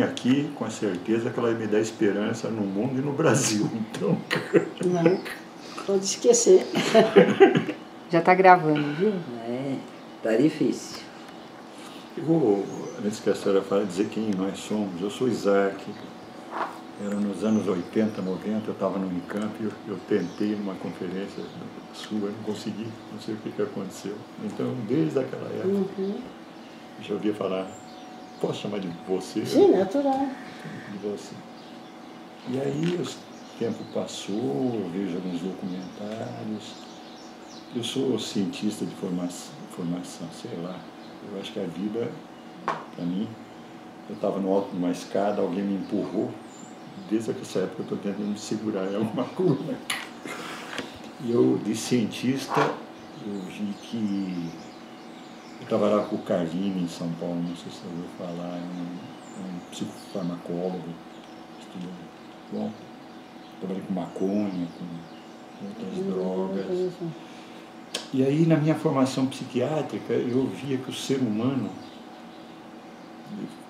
aqui com a certeza que ela me dá esperança no mundo e no Brasil. Então... Não, pode esquecer. Já está gravando, viu? Tá difícil. Eu vou, antes que a senhora fale, dizer quem nós somos. Eu sou Isaac. Era nos anos 80, 90, eu estava no Unicamp e eu tentei numa conferência sua, não consegui, não sei o que aconteceu. Então, desde aquela época, já ouvia falar, posso chamar de você? Sim, natural. De você. E aí o tempo passou, eu vejo alguns documentários. Eu sou cientista de formação, sei lá. Eu acho que a vida, para mim, eu estava no alto de uma escada, alguém me empurrou. Desde essa época eu estou tentando me segurar em alguma coisa. E eu, de cientista, eu vi que... Eu estava lá com o Carlini em São Paulo, não sei se você ouviu falar, um psicofarmacólogo, estudou. Bom, trabalhei com maconha, com outras drogas. E aí, na minha formação psiquiátrica, eu via que o ser humano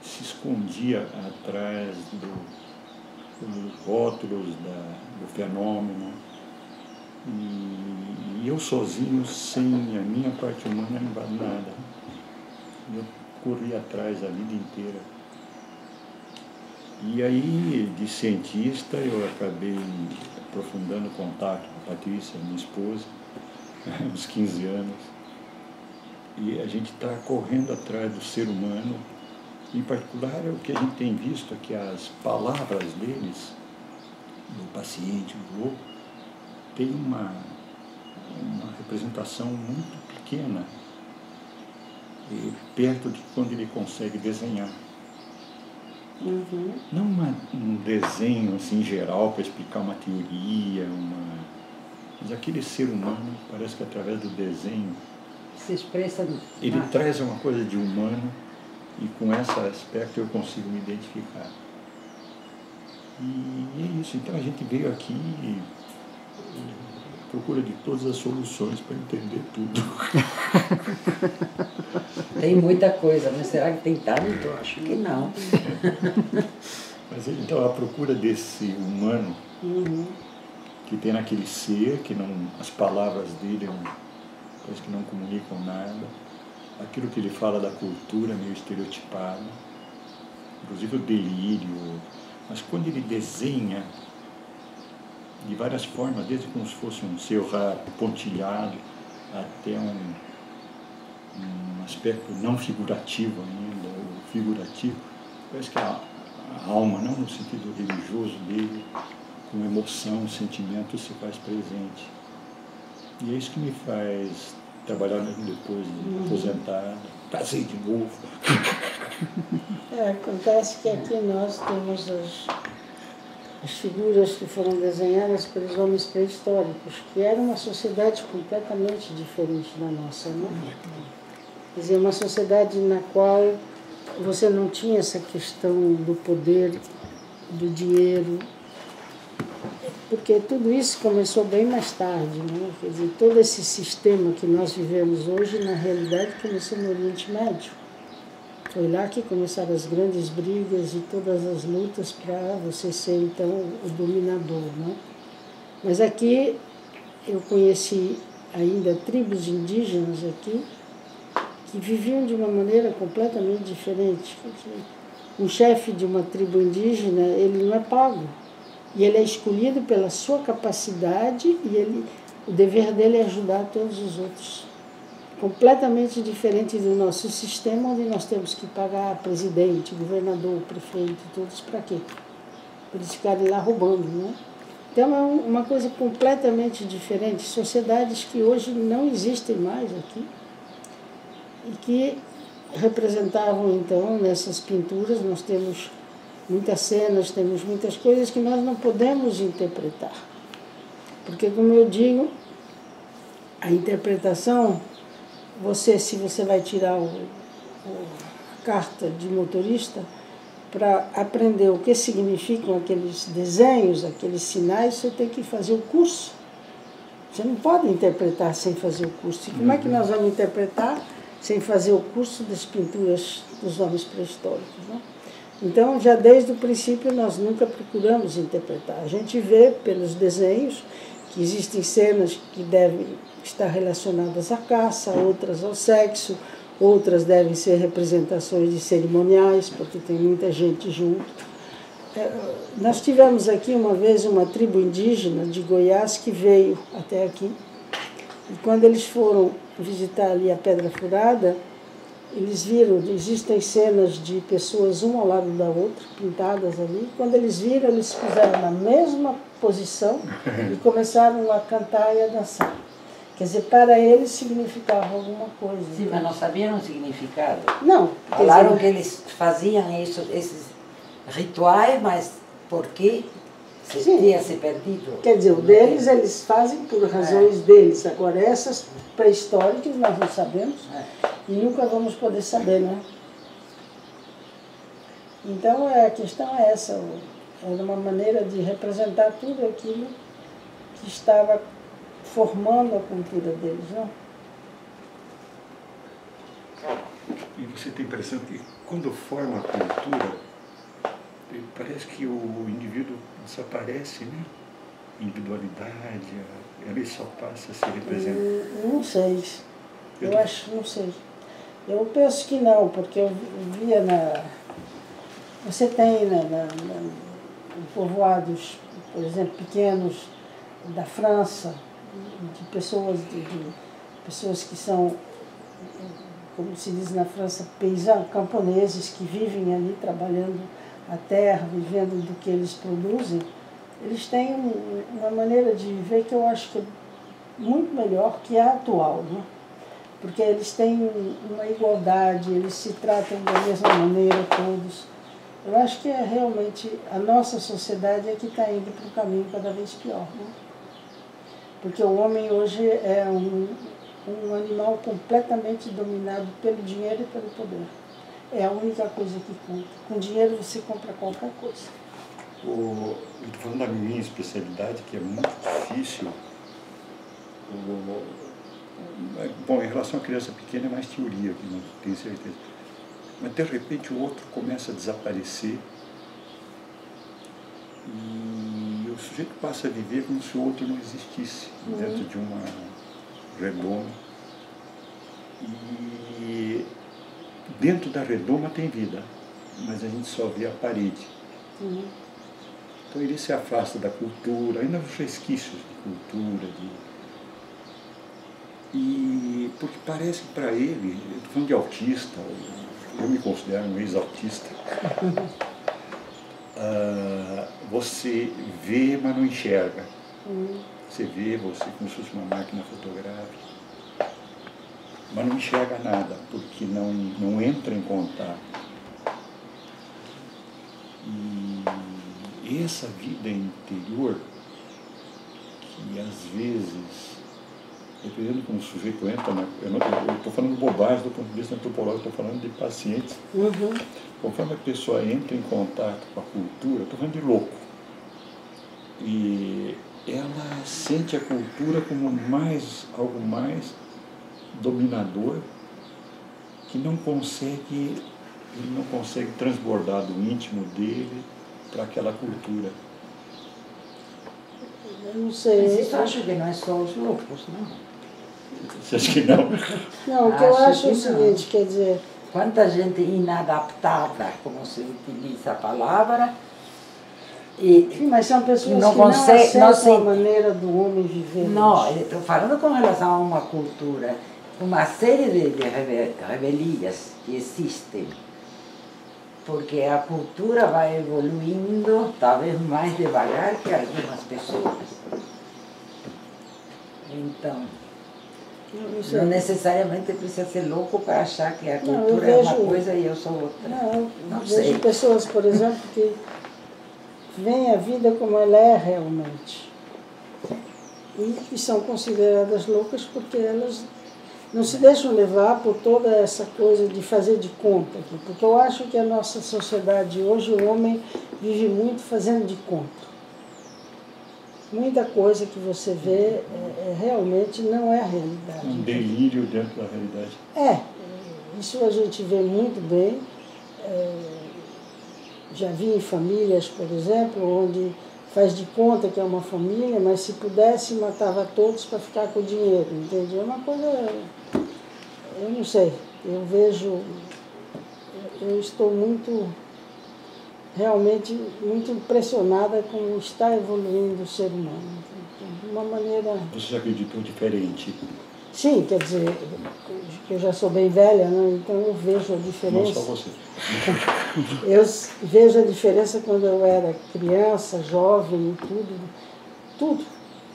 se escondia atrás dos rótulos do fenômeno. E eu sozinho, sem a minha parte humana, não vale nada. Eu corri atrás a vida inteira. E aí, de cientista, eu acabei aprofundando o contato com a Patrícia, minha esposa, uns 15 anos. E a gente está correndo atrás do ser humano. Em particular, o que a gente tem visto é que as palavras deles, do paciente, do louco, tem uma representação muito pequena, perto de quando ele consegue desenhar. Não um desenho assim, geral para explicar uma teoria, mas aquele ser humano, parece que através do desenho, Se expressa... ele traz uma coisa de humano. E com esse aspecto eu consigo me identificar. E é isso. Então a gente veio aqui e procura de todas as soluções para entender tudo. Tem muita coisa, mas será que tem tanto? Eu acho que não. Mas então a procura desse humano que tem naquele ser, que não, as palavras dele parece que não comunicam nada. Aquilo que ele fala da cultura meio estereotipada, inclusive o delírio, mas quando ele desenha de várias formas, desde como se fosse um ser pontilhado, até um aspecto não figurativo ainda, ou figurativo, parece que a alma, não no sentido religioso dele, com emoção, sentimento, se faz presente. E é isso que me faz trabalhar mesmo depois de aposentado, casei de novo. Acontece que aqui nós temos as figuras que foram desenhadas pelos homens pré-históricos, que era uma sociedade completamente diferente da nossa, né? Quer dizer, uma sociedade na qual você não tinha essa questão do poder, do dinheiro, porque tudo isso começou bem mais tarde, né? Quer dizer, todo esse sistema que nós vivemos hoje, na realidade, começou no Oriente Médio. Foi lá que começaram as grandes brigas e todas as lutas para você ser, então, o dominador, né? Mas aqui eu conheci ainda tribos indígenas aqui que viviam de uma maneira completamente diferente. Um chefe de uma tribo indígena, ele não é pago. E ele é escolhido pela sua capacidade e o dever dele é ajudar todos os outros. Completamente diferente do nosso sistema, onde nós temos que pagar presidente, governador, prefeito, todos para quê? Para eles ficarem lá roubando, né? Então é uma coisa completamente diferente. Sociedades que hoje não existem mais aqui e que representavam, então, nessas pinturas, nós temos muitas cenas, temos muitas coisas que nós não podemos interpretar. Porque, como eu digo, a interpretação, se você vai tirar a carta de motorista, para aprender o que significam aqueles desenhos, aqueles sinais, você tem que fazer o curso. Você não pode interpretar sem fazer o curso. E como é que nós vamos interpretar sem fazer o curso das pinturas dos homens pré-históricos, né? Então, já desde o princípio, nós nunca procuramos interpretar. A gente vê pelos desenhos que existem cenas que devem estar relacionadas à caça, outras ao sexo, outras devem ser representações de cerimoniais, porque tem muita gente junto. Nós tivemos aqui uma vez uma tribo indígena de Goiás que veio até aqui, e quando eles foram visitar ali a Pedra Furada, eles viram, existem cenas de pessoas uma ao lado da outra, pintadas ali. Quando eles viram, eles puseram na mesma posição e começaram a cantar e a dançar. Quer dizer, para eles significava alguma coisa. Sim, mas não sabiam o significado. Não. Falaram que eles faziam isso, esses rituais, mas por que tinha se perdido? Quer dizer, o deles eles fazem por razões deles. Agora, essas pré-históricas nós não sabemos e nunca vamos poder saber, né? Então, a questão é essa. É uma maneira de representar tudo aquilo que estava formando a cultura deles, não? E você tem a impressão que quando forma a cultura, parece que o indivíduo desaparece, né? Individualidade, ele só passa a se representar. Não sei. Eu acho, não sei. Eu penso que não, porque eu via você tem em povoados, por exemplo, pequenos da França, de pessoas que são, como se diz na França, paysans, camponeses, que vivem ali trabalhando a terra, vivendo do que eles produzem. Eles têm uma maneira de viver que eu acho que é muito melhor que a atual, né? Porque eles têm uma igualdade, eles se tratam da mesma maneira todos. Eu acho que é realmente a nossa sociedade é que está indo para um caminho cada vez pior, né? Porque o homem hoje é um animal completamente dominado pelo dinheiro e pelo poder. É a única coisa que conta. Com dinheiro você compra qualquer coisa. Eu estou falando da minha especialidade, que é muito difícil. Bom, em relação à criança pequena é mais teoria, que não tenho certeza. Mas de repente o outro começa a desaparecer e o sujeito passa a viver como se o outro não existisse dentro de uma redoma. E dentro da redoma tem vida, mas a gente só vê a parede. Então ele se afasta da cultura, ainda os resquícios de cultura, e porque parece que para ele, eu estou falando de autista, eu me considero um ex-autista, você vê, mas não enxerga. Você vê, você como se fosse uma máquina fotográfica, mas não enxerga nada, porque não entra em contato. E essa vida interior, que às vezes, dependendo como o sujeito entra, eu estou falando bobagem do ponto de vista antropológico, estou falando de pacientes. Conforme a pessoa entra em contato com a cultura, estou falando de louco, e ela sente a cultura como algo mais dominador, que ele não consegue transbordar do íntimo dele para aquela cultura. Eu não sei. Mas eu acho que não é só os loucos, não? Você acha que não? Não, o que eu acho é o seguinte, quer dizer... Quanta gente inadaptada, como se utiliza a palavra, Sim, mas são pessoas não que não aceitam a maneira do homem viver. Não, estou falando com relação a uma cultura, uma série de rebelias que existem, porque a cultura vai evoluindo talvez mais devagar que algumas pessoas. Então, não necessariamente precisa ser louco para achar que a cultura é uma coisa e eu sou outra. Não sei. Vejo pessoas, por exemplo, que veem a vida como ela é realmente. E são consideradas loucas porque elas não se deixam levar por toda essa coisa de fazer de conta. Porque eu acho que a nossa sociedade hoje, o homem vive muito fazendo de conta. Muita coisa que você vê realmente não é a realidade. Um delírio dentro da realidade. Isso a gente vê muito bem. Já vi em famílias, por exemplo, onde faz de conta que é uma família, mas se pudesse matava todos para ficar com o dinheiro, entende? É uma coisa, eu não sei, eu vejo, eu estou realmente muito impressionada com como está evoluindo o ser humano, de uma maneira... Você já acreditou diferente? Sim, quer dizer, eu já sou bem velha, né? Então eu vejo a diferença. Não só você. Eu vejo a diferença quando eu era criança, jovem, tudo.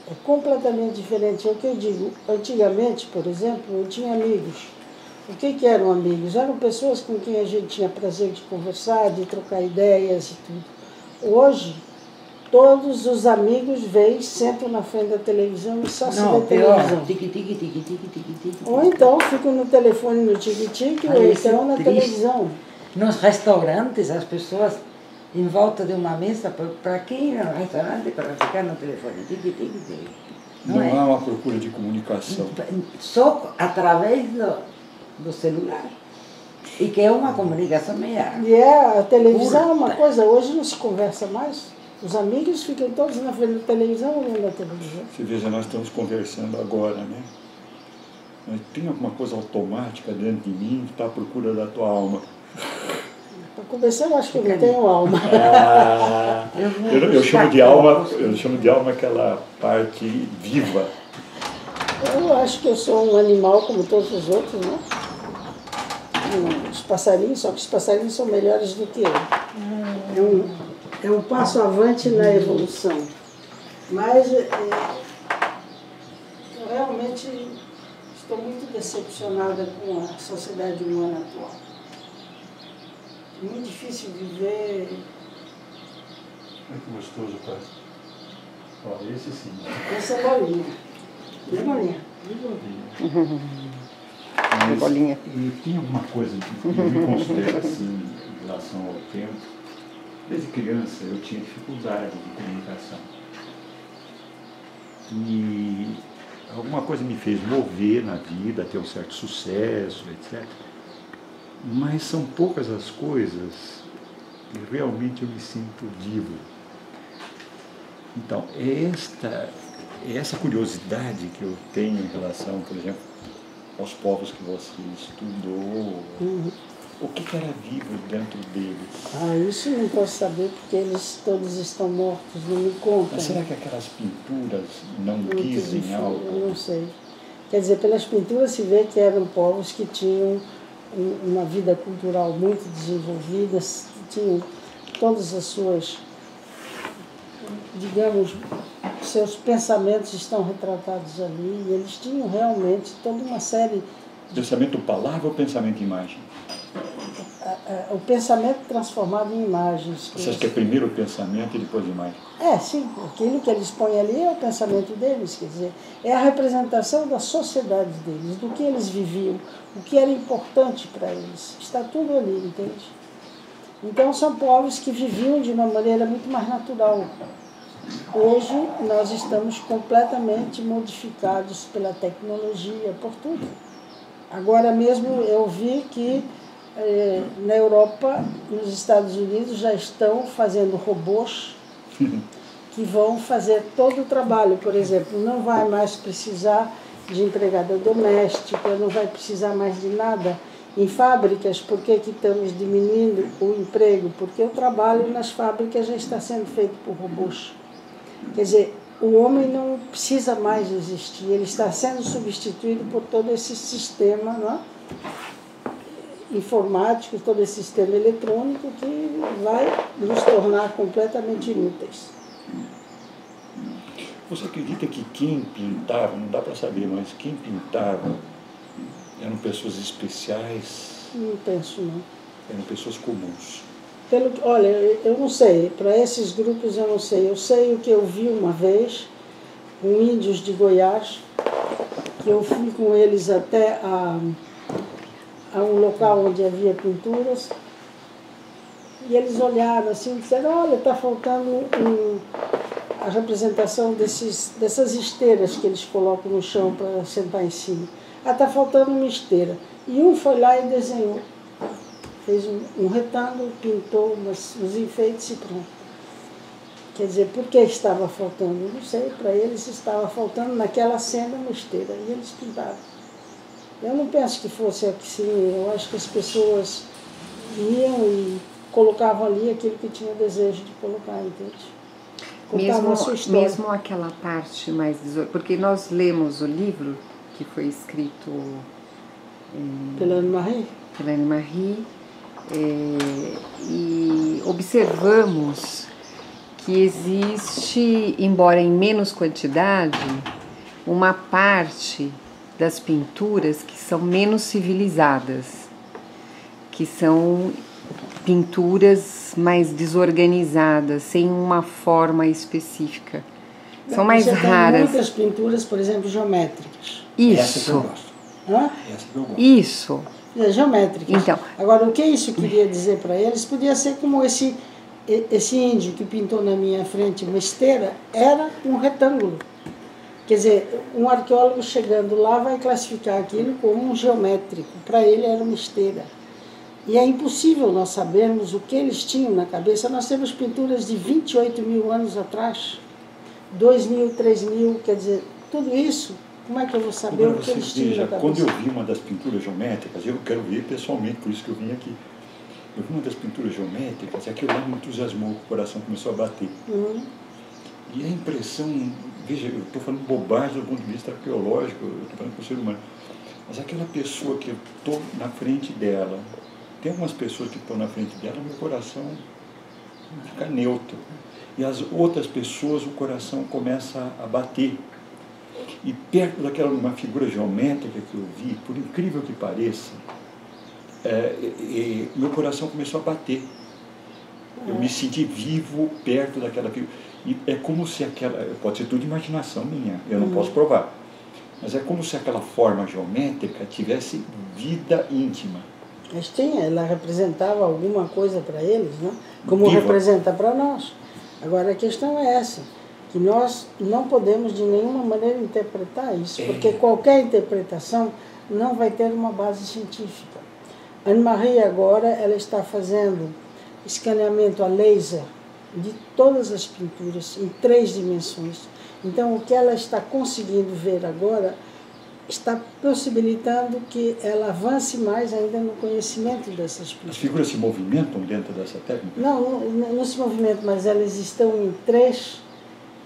É completamente diferente. É o que eu digo, antigamente, por exemplo, eu tinha amigos. O que eram amigos? Eram pessoas com quem a gente tinha prazer de conversar, de trocar ideias e tudo. Hoje, todos os amigos vêm, sentam na frente da televisão e só se vê televisão. Ou então ficam no telefone no tique-tique, ou então na televisão. Nos restaurantes, as pessoas em volta de uma mesa, para quem ir ao restaurante? Para ficar no telefone, tique-tique. Não há uma procura de comunicação. Só através do celular. E que é uma comunicação meia. E a televisão é uma coisa, hoje não se conversa mais. Os amigos ficam todos na frente da televisão olhando a televisão. Você veja, nós estamos conversando agora, né? Mas tem alguma coisa automática dentro de mim que está à procura da tua alma. Para começar, eu acho que eu não tenho alma. Eu chamo de alma aquela parte viva. Eu acho que eu sou um animal como todos os outros, né? Os passarinhos, só que os passarinhos são melhores do que eu. É um passo avante na evolução. Mas eu realmente estou muito decepcionada com a sociedade humana atual. É muito difícil viver. Olha que gostoso, pai. Ó, esse sim. Essa é bolinha. Bolinha. Bolinha. E tem alguma coisa que eu me considero assim em relação ao tempo. Desde criança eu tinha dificuldade de comunicação. E alguma coisa me fez mover na vida, ter um certo sucesso, etc. Mas são poucas as coisas que realmente eu me sinto vivo. Então, é essa curiosidade que eu tenho em relação, por exemplo, aos povos que você estudou. O que era vivo dentro deles? Isso não posso saber porque eles todos estão mortos, não me contam. Mas será que aquelas pinturas não dizem algo? Eu não sei. Quer dizer, pelas pinturas se vê que eram povos que tinham uma vida cultural muito desenvolvida, tinham todas as suas, digamos, seus pensamentos estão retratados ali, e eles tinham realmente toda uma série... Pensamento palavra ou pensamento imagem? O pensamento transformado em imagens. Você acha que é primeiro o pensamento e depois a imagem? Sim. Aquilo que eles põem ali é o pensamento deles, quer dizer, é a representação da sociedade deles, do que eles viviam, o que era importante para eles. Está tudo ali, entende? Então são povos que viviam de uma maneira muito mais natural. Hoje nós estamos completamente modificados pela tecnologia, por tudo. Agora mesmo eu vi que na Europa, nos Estados Unidos, já estão fazendo robôs que vão fazer todo o trabalho. Por exemplo, não vai mais precisar de empregada doméstica, não vai precisar mais de nada. Em fábricas, por que estamos diminuindo o emprego? Porque o trabalho nas fábricas já está sendo feito por robôs. Quer dizer, o homem não precisa mais existir, ele está sendo substituído por todo esse sistema, não é? Informático, todo esse sistema eletrônico que vai nos tornar completamente inúteis. Você acredita que quem pintava, não dá para saber, mas quem pintava eram pessoas especiais? Não penso, não. Eram pessoas comuns? Olha, eu não sei, para esses grupos eu não sei. Eu sei o que eu vi uma vez, com índios de Goiás, que eu fui com eles até a um local onde havia pinturas, e eles olharam assim e disseram, olha, está faltando a representação dessas esteiras que eles colocam no chão para sentar em cima. Está faltando uma esteira. E um foi lá e desenhou. fez um retângulo, pintou uns enfeites e pronto. Quer dizer, por que estava faltando? Não sei, para eles estava faltando naquela cena uma esteira, e eles pintaram. Eu não penso que fosse assim, eu acho que as pessoas iam e colocavam ali aquilo que tinham desejo de colocar, entende? Contavam a sua história. Mesmo aquela parte mais... Porque nós lemos o livro que foi escrito Pela Anne-Marie? Pela Anne-Marie, e observamos que existe, embora em menos quantidade, uma parte das pinturas que são menos civilizadas, que são pinturas mais desorganizadas, sem uma forma específica. São mais raras. Tem muitas pinturas, por exemplo, geométricas. Essa que eu Isso, gosto. Hã? Essa que eu gosto. isso. É, geométricas. Então. Agora, o que isso queria dizer para eles? Podia ser como esse índio que pintou na minha frente uma esteira, era um retângulo. Quer dizer, um arqueólogo chegando lá vai classificar aquilo como um geométrico. Para ele era uma esteira. E é impossível nós sabermos o que eles tinham na cabeça. Nós temos pinturas de 28 mil anos atrás, 2 mil, 3 mil, quer dizer, tudo isso, como é que eu vou saber Agora o que você eles tinham veja, na cabeça? quando eu vi uma das pinturas geométricas, eu quero ver pessoalmente, por isso que eu vim aqui. Eu vi uma das pinturas geométricas, e aquilo lá me entusiasmou, o coração começou a bater. E a impressão, veja, eu estou falando bobagem do ponto de vista arqueológico, eu estou falando com o ser humano, mas aquela pessoa que eu estou na frente dela, tem algumas pessoas que estão na frente dela, meu coração fica neutro. E as outras pessoas, o coração começa a bater. E perto daquela uma figura geométrica que eu vi, por incrível que pareça, meu coração começou a bater. Eu me senti vivo perto daquela figura. E é como se aquela, pode ser tudo imaginação minha, eu não posso provar, mas é como se aquela forma geométrica tivesse vida íntima. Mas tinha, ela representava alguma coisa para eles, né? Como Viva. representa para nós. Agora a questão é essa, que nós não podemos de nenhuma maneira interpretar isso, porque qualquer interpretação não vai ter uma base científica. Anne-Marie agora ela está fazendo escaneamento a laser de todas as pinturas em 3 dimensões. Então o que ela está conseguindo ver agora está possibilitando que ela avance mais ainda no conhecimento dessas pinturas. As figuras se movimentam dentro dessa técnica? Não se movimentam, mas elas estão em 3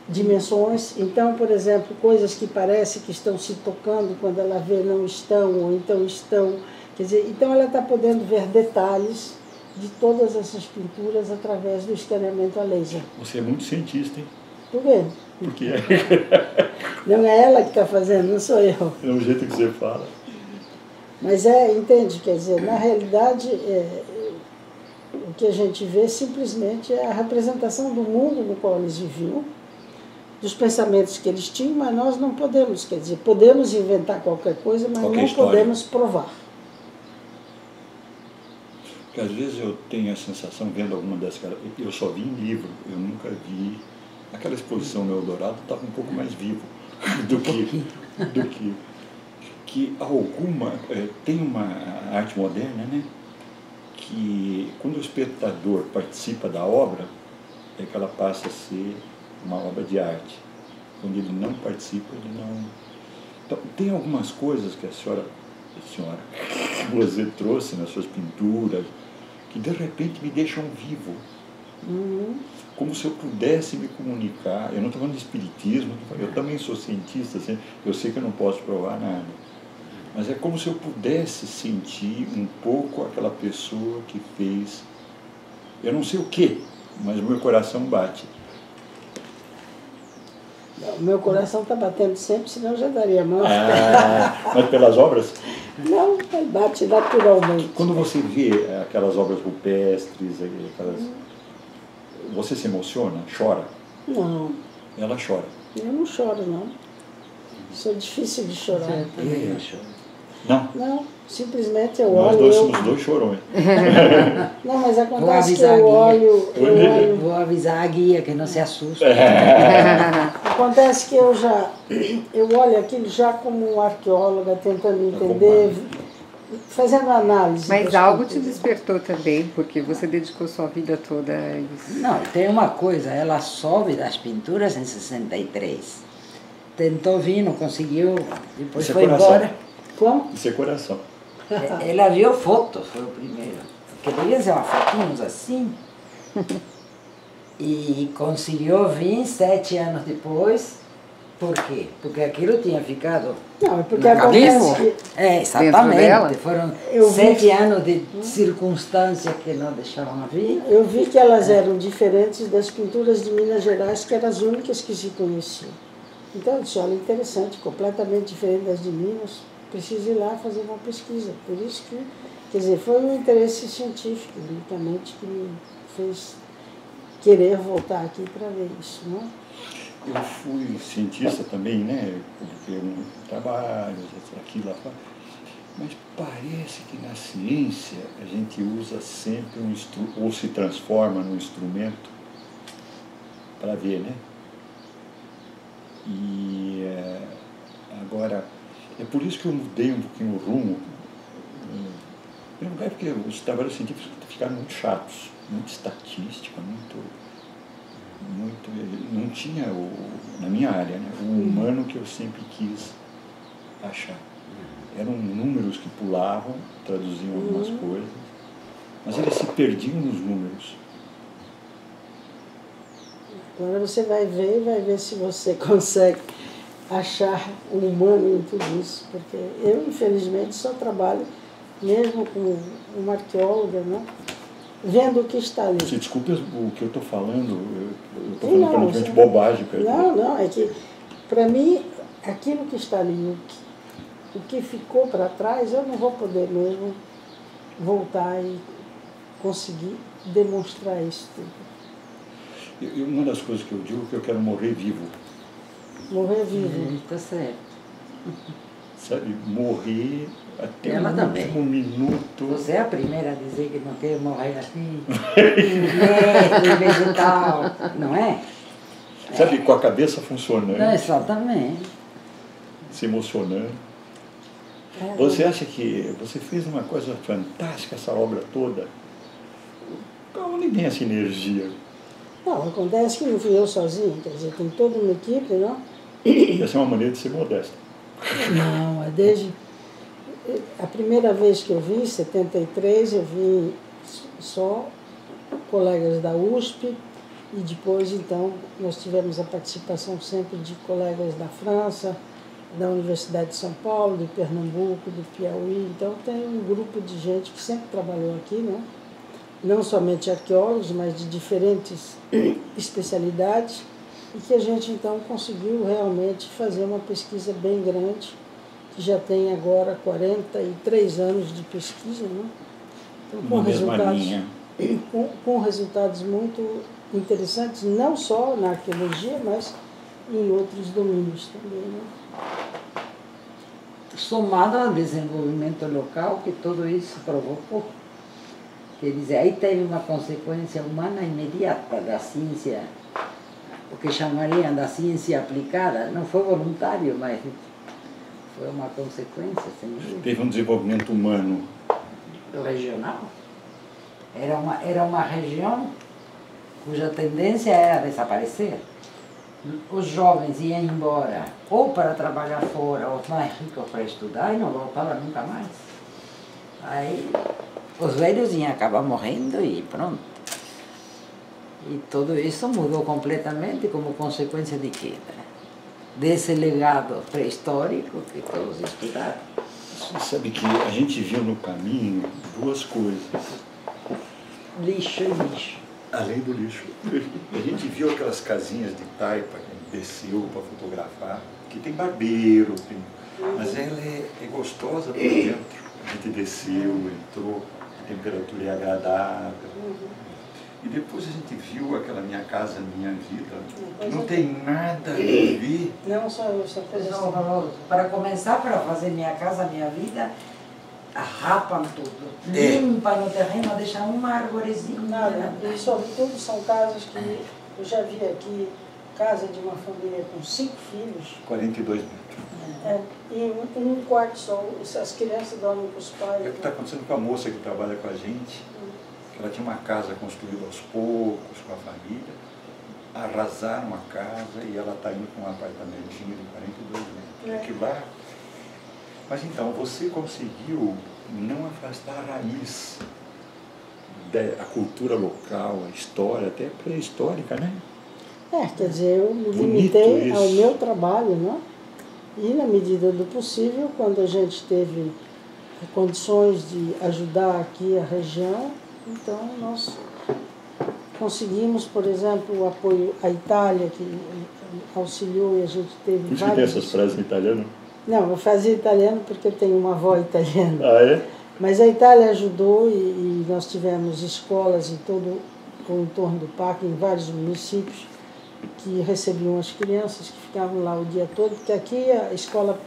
dimensões. Então, por exemplo, coisas que parecem que estão se tocando, quando ela vê não estão, ou então estão. Quer dizer, então ela está podendo ver detalhes de todas essas pinturas através do escaneamento a laser. Você é muito cientista, hein? Por quê? Porque Não é ela que está fazendo, não sou eu. é o jeito que você fala. Mas entende? Quer dizer, na realidade, o que a gente vê simplesmente é a representação do mundo no qual eles viviam, dos pensamentos que eles tinham, mas nós não podemos, quer dizer, podemos inventar qualquer coisa, mas Qualquer não história. podemos provar. Porque às vezes eu tenho a sensação, vendo alguma dessas, eu só vi em livro, eu nunca vi. Aquela exposição no Eldorado estava um pouco mais vivo do que alguma. Tem uma arte moderna, né? Que quando o espectador participa da obra, é que ela passa a ser uma obra de arte. Quando ele não participa, ele não. Então, tem algumas coisas que a senhora você trouxe nas suas pinturas, que de repente me deixam vivo. Como se eu pudesse me comunicar. Eu não estou falando de espiritismo, eu também sou cientista, assim, eu sei que eu não posso provar nada. Mas é como se eu pudesse sentir um pouco aquela pessoa que fez, eu não sei o quê, mas o meu coração bate. O meu coração está batendo sempre, senão eu já daria morte. Mas pelas obras? Não, ele bate naturalmente. Quando você vê aquelas obras rupestres, você se emociona? Chora? Não, Ela chora. eu não choro, não. Sou difícil de chorar. Não? Não, simplesmente eu Nós olho. dois somos 2 chorões. Não, mas Vou acontece que avisar eu a olho. Vou avisar a guia que não se assusta. Acontece que eu olho aquilo já como um arqueóloga tentando entender, fazendo análise. Mas algo te despertou também, porque você dedicou sua vida toda a isso. Não, tem uma coisa, ela soube das pinturas em 63. Tentou vir, não conseguiu, depois Isso é foi coração. embora. Como? Isso é coração. Ela viu fotos, foi o primeiro. Que devia ser uma fotinhos assim. E conseguiu vir 7 anos depois. Por quê? Porque aquilo tinha ficado Não, é porque na cabeça. acontece que É, Dentro dela? exatamente. Foram Eu vi- 7 anos de circunstâncias que não deixavam vir. eu vi que elas eram diferentes das pinturas de Minas Gerais, que eram as únicas que se conheciam. Então eu disse, olha, interessante, completamente diferente das de Minas, preciso ir lá fazer uma pesquisa. Por isso que, quer dizer, foi um interesse científico, unicamente, que me fez querer voltar aqui para ver isso, não? Eu fui cientista também, né? Publiquei trabalhos, aqui lá fora. Mas parece que na ciência a gente usa sempre um instrumento, ou se transforma num instrumento para ver, né? E agora, é por isso que eu mudei um pouquinho o rumo. Em primeiro lugar, porque os trabalhos científicos ficaram muito chatos, muito estatística, muito não tinha na minha área, né, o humano que eu sempre quis achar. Eram números que pulavam, traduziam algumas coisas, mas eles se perdiam nos números. Agora você vai ver se você consegue achar o humano em tudo isso, porque eu, infelizmente, só trabalho mesmo como uma arqueóloga, né? Vendo o que está ali. Se desculpe o que eu estou falando, eu estou Sim, falando não, provavelmente bobagem. Não, é que, para mim, aquilo que está ali, o que ficou para trás, eu não vou poder mesmo voltar e conseguir demonstrar isso tudo. Uma das coisas que eu digo é que eu quero morrer vivo. Morrer vivo. Está certo. Sabe, morrer até Ela o também. último minuto. Você é a primeira a dizer que não quer morrer assim, neto, vegetal, não é? Sabe, com a cabeça funcionando, Não, exatamente. se emocionando. Você acha que você fez uma coisa fantástica, essa obra toda? Onde vem essa energia? Não, acontece que não fui eu sozinho, quer dizer, tem toda uma equipe, não? Essa é uma maneira de ser modesta. Não, é desde a primeira vez que eu vim, em 73, eu vim só colegas da USP e depois, então, nós tivemos a participação sempre de colegas da França, da Universidade de São Paulo, de Pernambuco, do Piauí. Então, tem um grupo de gente que sempre trabalhou aqui, né? Não somente arqueólogos, mas de diferentes especialidades, e que a gente, então, conseguiu realmente fazer uma pesquisa bem grande, que já tem agora 43 anos de pesquisa, né? Então, Uma mesma linha. com resultados muito interessantes, não só na arqueologia, mas em outros domínios também, né? Somado ao desenvolvimento local que tudo isso provocou. Quer dizer, aí teve uma consequência humana imediata da ciência, o que chamariam da ciência aplicada. Não foi voluntário, mas foi uma consequência, sem dúvida. Teve um desenvolvimento humano. Regional. Era uma região cuja tendência era desaparecer. Os jovens iam embora ou para trabalhar fora, os mais ricos para estudar, e não voltavam nunca mais. Aí os velhos iam acabar morrendo e pronto. E tudo isso mudou completamente como consequência de quê? Desse legado pré-histórico que todos estudaram. Você sabe que a gente viu no caminho duas coisas. Lixo e lixo. Além do lixo. A gente viu aquelas casinhas de taipa que a gente desceu para fotografar, que tem barbeiro, mas ela é gostosa por dentro. A gente desceu, entrou, a temperatura é agradável. E depois a gente viu aquela Minha Casa Minha Vida, que não tem nada a ver. Não só eu, só coisa assim. Horroroso. Para começar, para fazer Minha Casa Minha Vida, arrapam tudo. É. Limpam no terreno, deixam uma arvorezinha. Nada, e sobretudo são casas que eu já vi aqui, casa de uma família com 5 filhos. 42 metros. E um quarto só, as crianças dormem com os pais. É o que está acontecendo com a moça que trabalha com a gente, que ela tinha uma casa construída aos poucos com a família, arrasaram a casa e ela está indo para um apartamentinho de 42 metros. Aquilo lá. Mas então, você conseguiu não afastar a raiz da cultura local, a história, até pré-histórica, né? Quer dizer, eu me Bonito limitei ao isso. meu trabalho, né? E na medida do possível, quando a gente teve condições de ajudar aqui a região, então nós conseguimos, por exemplo, o apoio à Itália, que auxiliou e a gente teve Por isso que tem essas frases em italiano? Não, eu fazia italiano porque eu tenho uma avó italiana. Ah, é? Mas a Itália ajudou e nós tivemos escolas em todo o entorno do parque, em vários municípios, que recebiam as crianças que ficavam lá o dia todo, porque aqui a escola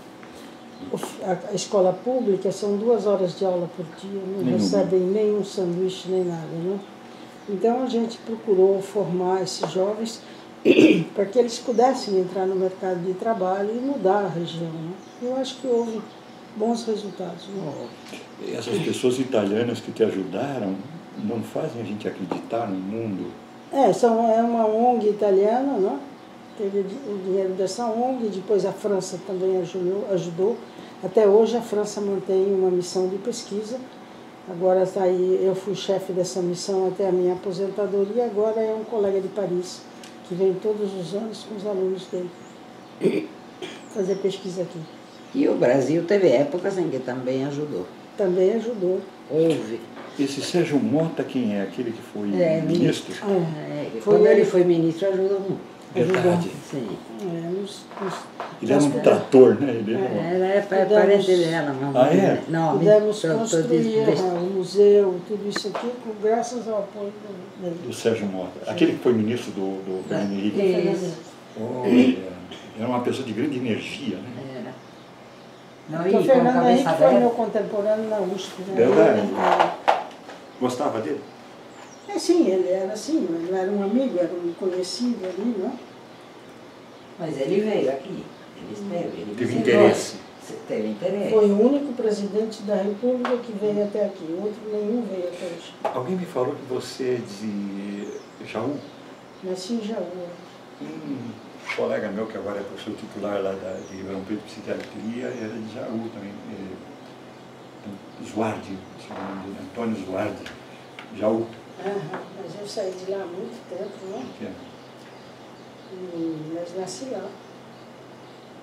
pública são 2 horas de aula por dia, não recebem nenhum sanduíche nem nada, né? Então a gente procurou formar esses jovens para que eles pudessem entrar no mercado de trabalho e mudar a região, né? Eu acho que houve bons resultados, né? Essas pessoas italianas que te ajudaram não fazem a gente acreditar no mundo? É uma ONG italiana, né? Teve o dinheiro dessa ONG, depois a França também ajudou. Até hoje a França mantém uma missão de pesquisa. Agora está aí, eu fui chefe dessa missão até a minha aposentadoria, agora é um colega de Paris, que vem todos os anos com os alunos dele fazer pesquisa aqui. E o Brasil teve épocas em que também ajudou. Também ajudou. Houve. Esse Sérgio Mota, quem é? Aquele que foi ministro? Quando ele foi ministro, ajudou muito. Verdade. Sim. Ele era um trator, né? Ele Era parente dela. Ah, é? Não, pudemos construir o museu, tudo isso aqui, graças ao apoio dele. Do Sérgio Mota. Aquele que foi ministro do Fernando Henrique. Isso. Olha, era uma pessoa de grande energia, né? Era. Não, Porque o e com Fernando cabeça Henrique foi aberta. meu contemporâneo na USP. Né? Verdade. Gostava dele? Sim, ele era assim, mas não era um amigo, era um conhecido ali, não? Mas ele veio aqui. Ele esteve. Ele Teve visitou. interesse. Teve interesse. Foi o único presidente da República que veio até aqui, outro nenhum veio até hoje. Alguém me falou que você é de Jaú. Nasci em Jaú. Um colega meu, que agora é professor titular lá de Ribeirão Preto, Psiquiatria, era de Jaú também. Zuardi, Antônio Zuardi, Jaú. Mas eu saí de lá há muito tempo, né? Que é Mas nasci lá.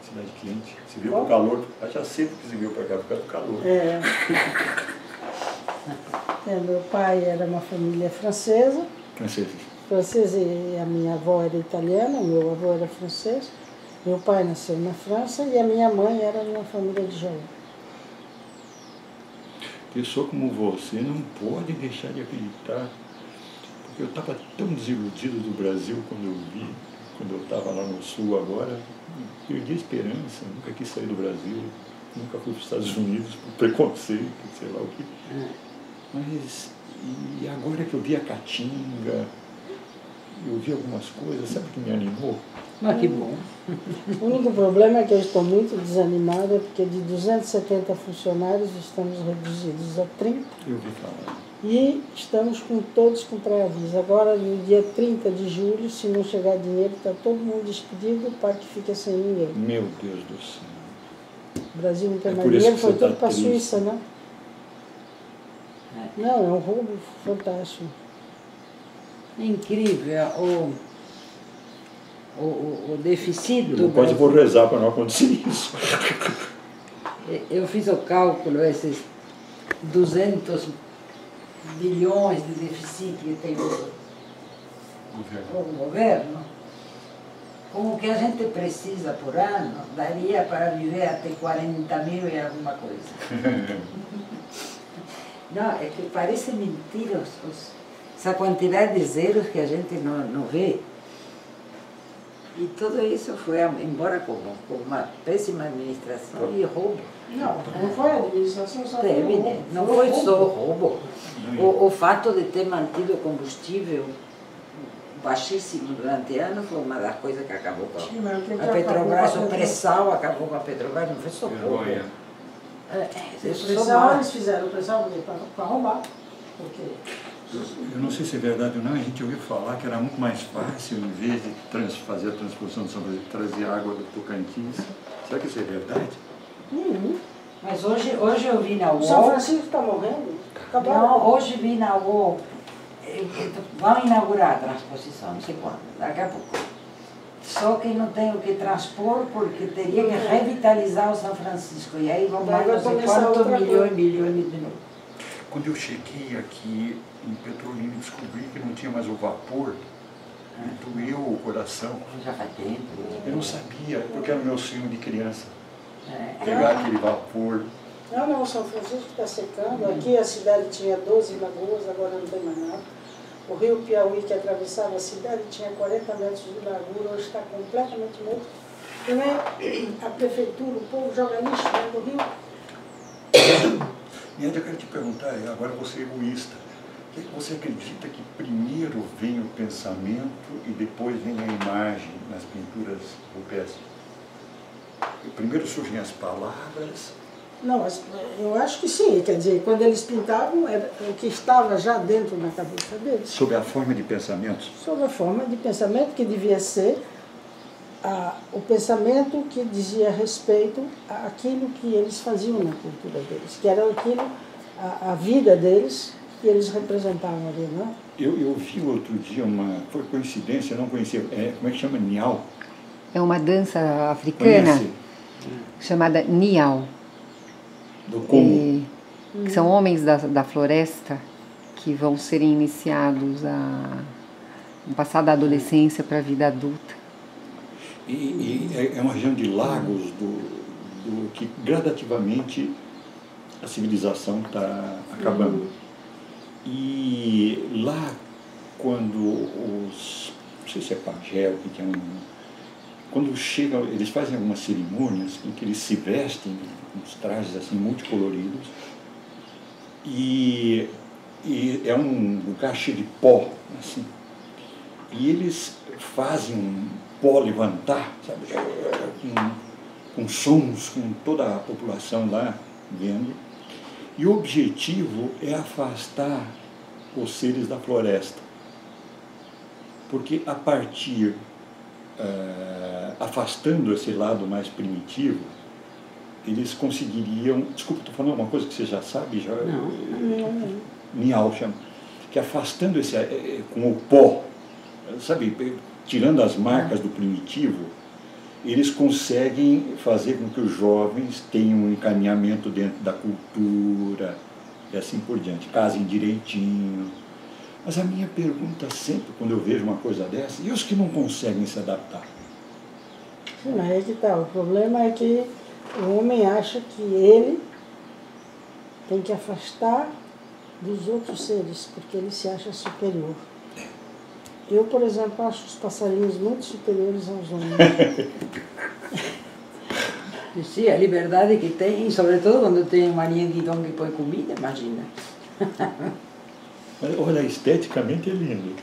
cidade quente. Você viu o calor, já sei porque você veio para cá, por causa do calor. Meu pai era uma família francesa. Franceses. E a minha avó era italiana, meu avô era francês. Meu pai nasceu na França e a minha mãe era de uma família de Jaú. Pessoa como você não pode deixar de acreditar, porque eu estava tão desiludido do Brasil quando eu estava lá no Sul agora, perdi a esperança, nunca quis sair do Brasil, nunca fui para os Estados Unidos por preconceito, sei lá o quê. Mas, e agora que eu vi a Caatinga, eu vi algumas coisas, sabe o que me animou? Mas que bom. O único problema é que eu estou muito desanimada, porque de 270 funcionários estamos reduzidos a 30. Eu vi falar. E estamos todos com pré-aviso. Agora, no dia 30 de julho, se não chegar dinheiro, está todo mundo despedido, o parque fica sem ninguém. Meu Deus do céu. O Brasil não tem mais por isso dinheiro, que foi você tudo tá para a triste. Suíça, né? Não, é um roubo fantástico. É incrível o deficit do Quase Brasil. vou rezar para não acontecer isso. Eu fiz o cálculo, esses 200 bilhões de deficit que tem o governo, com o que a gente precisa por ano, daria para viver até 40 mil e alguma coisa. Não, é que parece mentira essa quantidade de zeros que a gente não vê. E tudo isso foi embora com uma péssima administração e roubo. Não foi a administração, só foi Teve, roubo. não foi só roubo. O fato de ter mantido o combustível baixíssimo durante anos, foi uma das coisas que acabou com Sim, mas o que a acabou Petrobras. com a O pré-sal acabou com a Petrobras, não foi só pouco. Vergonha. O pressão, eles fizeram o pressão para roubar. Porque Eu não sei se é verdade ou não, a gente ouviu falar que era muito mais fácil, em vez de fazer a transposição de São Francisco, trazer água do Tocantins. Será que isso é verdade? Mas hoje eu vi na o São UOL. Francisco está morrendo. Acabaram. Não, hoje vi na UOL. Vão inaugurar a transposição, não sei quando, daqui a pouco. Só que não tem o que transpor porque teria que revitalizar o São Francisco. E aí vão mais não sei quantos milhões de novo. Quando eu cheguei aqui em Petrolina e descobri que não tinha mais o vapor, me doeu o coração. Já faz tempo. Eu não sabia, porque era o meu sonho de criança. É. Pegar aquele vapor. Não, o São Francisco está secando. Aqui a cidade tinha 12 lagoas, agora não tem mais nada. O rio Piauí, que atravessava a cidade, tinha 40 metros de largura, hoje está completamente morto. Também a prefeitura, o povo joga lixo dentro do rio. E eu quero te perguntar, agora você é egoísta, o que você acredita que primeiro vem o pensamento e depois vem a imagem nas pinturas rupestres? Primeiro surgem as palavras. Não, mas eu acho que sim, quer dizer, quando eles pintavam, era o que estava já dentro da cabeça deles. Sob a forma de pensamentos? Sob a forma de pensamento que devia ser o pensamento que dizia respeito àquilo que eles faziam na cultura deles, que era aquilo, a vida deles, que eles representavam ali, não é? Eu vi outro dia foi coincidência, eu não conhecia, como é que chama? Nial? É uma dança africana. Conhece? Chamada Nial. Do Congo. Que são homens da floresta que vão serem iniciados a passar da adolescência para a vida adulta. E é uma região de lagos que gradativamente a civilização está acabando. E lá, quando não sei se é pajé, que é quando chegam, eles fazem algumas cerimônias em que eles se vestem uns trajes assim multicoloridos e é um lugar cheio de pó, assim. E eles fazem um pó levantar, sabe, com sons, com toda a população lá vendo. E o objetivo é afastar os seres da floresta. Porque a partir, afastando esse lado mais primitivo, eles conseguiriam... Desculpa, estou falando uma coisa que você já sabe, já... Nial chama. Que afastando com o pó, sabe, tirando as marcas do primitivo, eles conseguem fazer com que os jovens tenham um encaminhamento dentro da cultura e assim por diante, casem direitinho. Mas a minha pergunta sempre, quando eu vejo uma coisa dessa, e os que não conseguem se adaptar? Sim, mas aí que tá. O problema é que o homem acha que ele tem que afastar dos outros seres, porque ele se acha superior. Eu, por exemplo, acho os passarinhos muito superiores aos homens. Sim, a liberdade que tem, sobretudo quando tem uma linha de dom que põe comida, imagina. Olha, esteticamente é lindo.